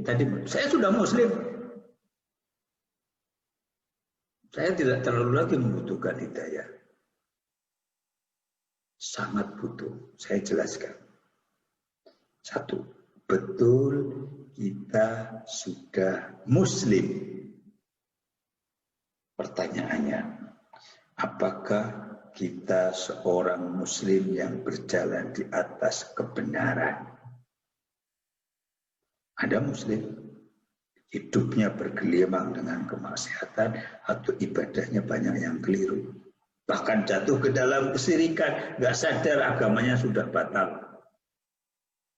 tadi saya sudah muslim. Saya tidak terlalu lagi membutuhkan hidayah. Sangat butuh. Saya jelaskan. Satu, betul kita sudah muslim. Pertanyaannya, apakah kita seorang muslim yang berjalan di atas kebenaran? Ada muslim hidupnya bergelimang dengan kemaksiatan atau ibadahnya banyak yang keliru. Bahkan jatuh ke dalam kesyirikan, nggak sadar agamanya sudah batal.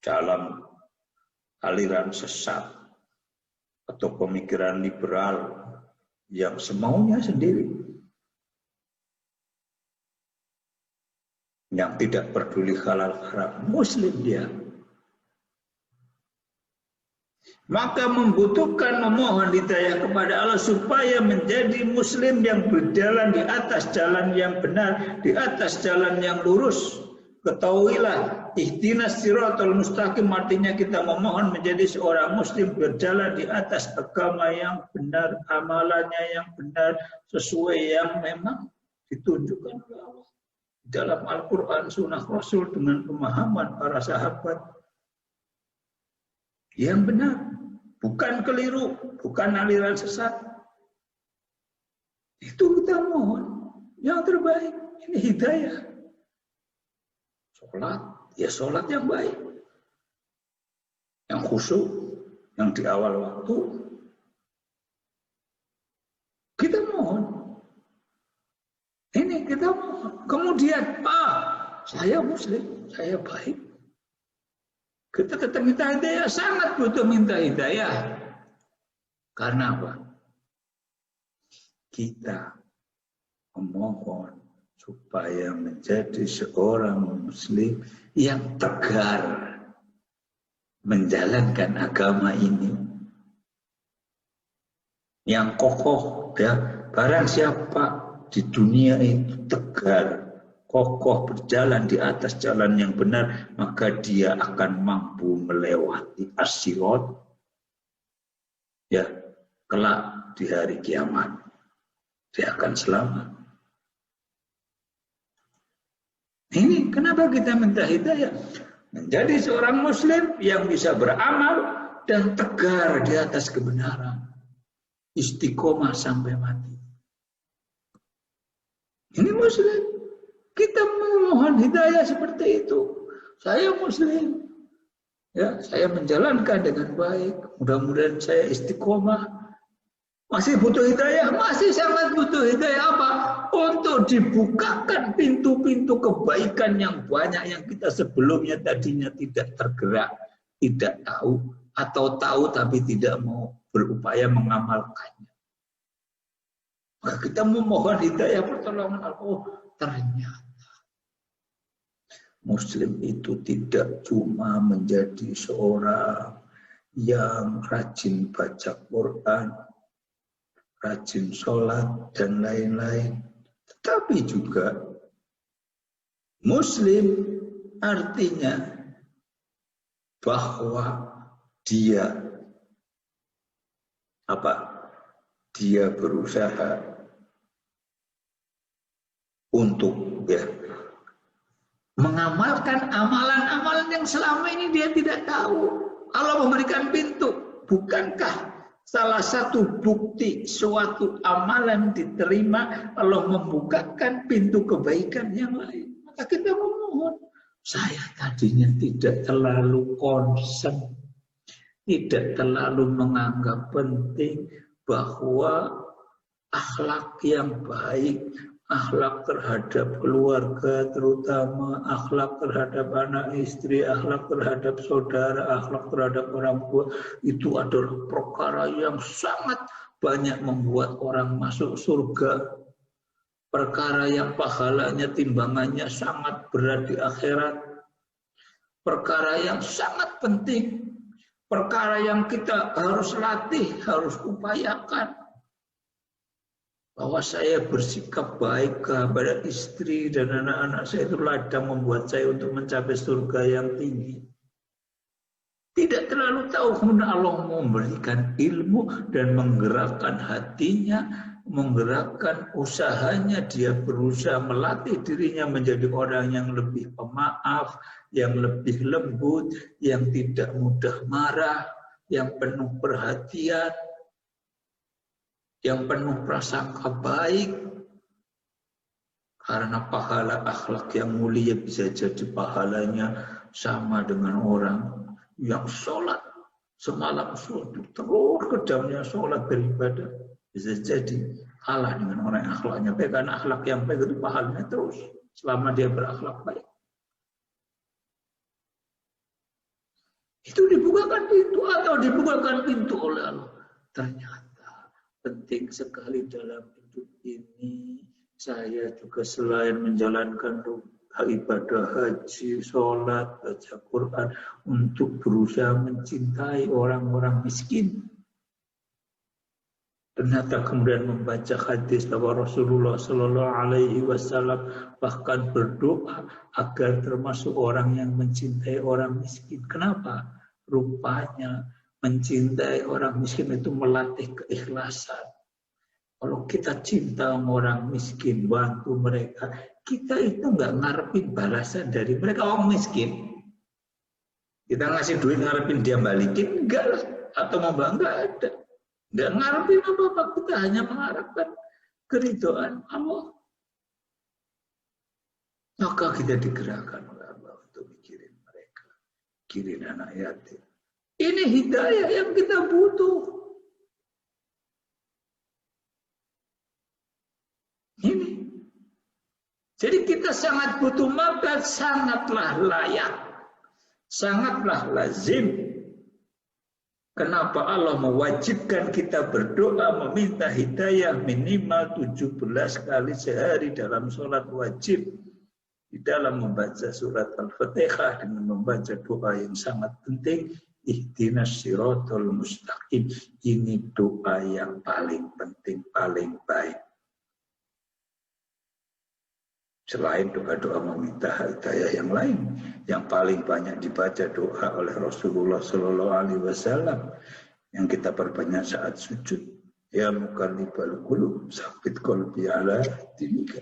Dalam aliran sesat atau pemikiran liberal yang semaunya sendiri. Yang tidak peduli halal haram, muslim dia. Maka membutuhkan memohon hidayah kepada Allah supaya menjadi muslim yang berjalan di atas jalan yang benar, di atas jalan yang lurus. Ketahuilah, ihdinas siratal mustaqim artinya kita memohon menjadi seorang muslim berjalan di atas agama yang benar, amalannya yang benar, sesuai yang memang ditunjukkan oleh Allah. Dalam Al-Quran, Sunnah Rasul dengan pemahaman para sahabat yang benar, bukan keliru, bukan aliran sesat. Itu kita mohon yang terbaik. Ini hidayah. Sholat, ya sholat yang baik, yang khusyuk, yang di awal waktu. Kita mohon. Ini kita mohon. Kemudian, saya muslim, saya baik. Kita tetap minta hidayah, sangat butuh minta hidayah. Karena apa? Kita memohon supaya menjadi seorang muslim yang tegar menjalankan agama ini. Yang kokoh, ya. Barang siapa di dunia itu tegar, kokoh berjalan di atas jalan yang benar, maka dia akan mampu melewati as-sirat, ya, kelak di hari kiamat. Dia akan selamat. Ini kenapa kita minta hidayah? Menjadi seorang muslim yang bisa beramal dan tegar di atas kebenaran. Istiqomah sampai mati. Ini muslim. Kita memohon hidayah seperti itu. Saya muslim. Ya, saya menjalankan dengan baik. Mudah-mudahan saya istiqomah. Masih butuh hidayah? Masih sangat butuh hidayah apa? Untuk dibukakan pintu-pintu kebaikan yang banyak yang kita sebelumnya tadinya tidak tergerak, tidak tahu, atau tahu tapi tidak mau berupaya mengamalkannya. Maka kita memohon hidayah pertolongan Allah. Ternyata muslim itu tidak cuma menjadi seorang yang rajin baca Quran, rajin sholat, dan lain-lain. Tetapi juga muslim artinya bahwa dia berusaha untuk mengamalkan amalan-amalan yang selama ini dia tidak tahu. Allah memberikan pintu. Bukankah salah satu bukti suatu amalan diterima, Allah membukakan pintu kebaikan yang lain? Maka kita memohon. Saya tadinya tidak terlalu concern, tidak terlalu menganggap penting bahwa akhlak yang baik, akhlak terhadap keluarga, terutama akhlak terhadap anak istri, akhlak terhadap saudara, akhlak terhadap orang tua, itu adalah perkara yang sangat banyak membuat orang masuk surga. Perkara yang pahalanya, timbangannya sangat berat di akhirat. Perkara yang sangat penting. Perkara yang kita harus latih, harus upayakan. Bahwa saya bersikap baik kepada istri dan anak-anak saya itu ladang membuat saya untuk mencapai surga yang tinggi. Tidak terlalu tahu, kemudian Allah memberikan ilmu dan menggerakkan hatinya, menggerakkan usahanya. Dia berusaha melatih dirinya menjadi orang yang lebih pemaaf, yang lebih lembut, yang tidak mudah marah, yang penuh perhatian, yang penuh prasangka baik. Karena pahala akhlak yang mulia bisa jadi pahalanya sama dengan orang yang sholat semalam suntuk terus kejamnya sholat beribadah, bisa jadi kalah dengan orang yang akhlaknya baik. Karena akhlak yang baik itu pahalanya terus selama dia berakhlak baik. Itu dibukakan pintu atau dibukakan pintu oleh Allah. Ternyata penting sekali dalam hidup ini. Saya juga selain menjalankan ibadah haji, sholat, baca Quran, untuk berusaha mencintai orang-orang miskin. Ternyata kemudian membaca hadis bahwa Rasulullah Shallallahu Alaihi Wasallam bahkan berdoa agar termasuk orang yang mencintai orang miskin. Kenapa? Rupanya mencintai orang miskin itu melatih keikhlasan. Kalau kita cinta sama orang miskin, bantu mereka, kita itu nggak ngarepin balasan dari mereka. Orang miskin, kita ngasih duit ngarepin dia balikin, enggak lah. Atau mau nggak ada. Nggak ngarepin apa-apa, kita hanya mengharapkan keridhaan Allah. Maka kita digerakkan oleh Allah untuk mikirin mereka, mikirin anak yatim. Ini hidayah yang kita butuh. Ini. Jadi kita sangat butuh, maka sangatlah layak, sangatlah lazim. Kenapa Allah mewajibkan kita berdoa meminta hidayah minimal 17 kali sehari dalam sholat wajib. Di dalam membaca surat Al-Fatihah dengan membaca doa yang sangat penting, ihdinas siratal mustaqim. Ini doa yang paling penting, paling baik. Selain doa-doa meminta hidayah yang lain, yang paling banyak dibaca doa oleh Rasulullah Shallallahu Alaihi Wasallam, yang kita perbanyak saat sujud. Ya muqallibal qulub, tsabbit qalbi ala dinika.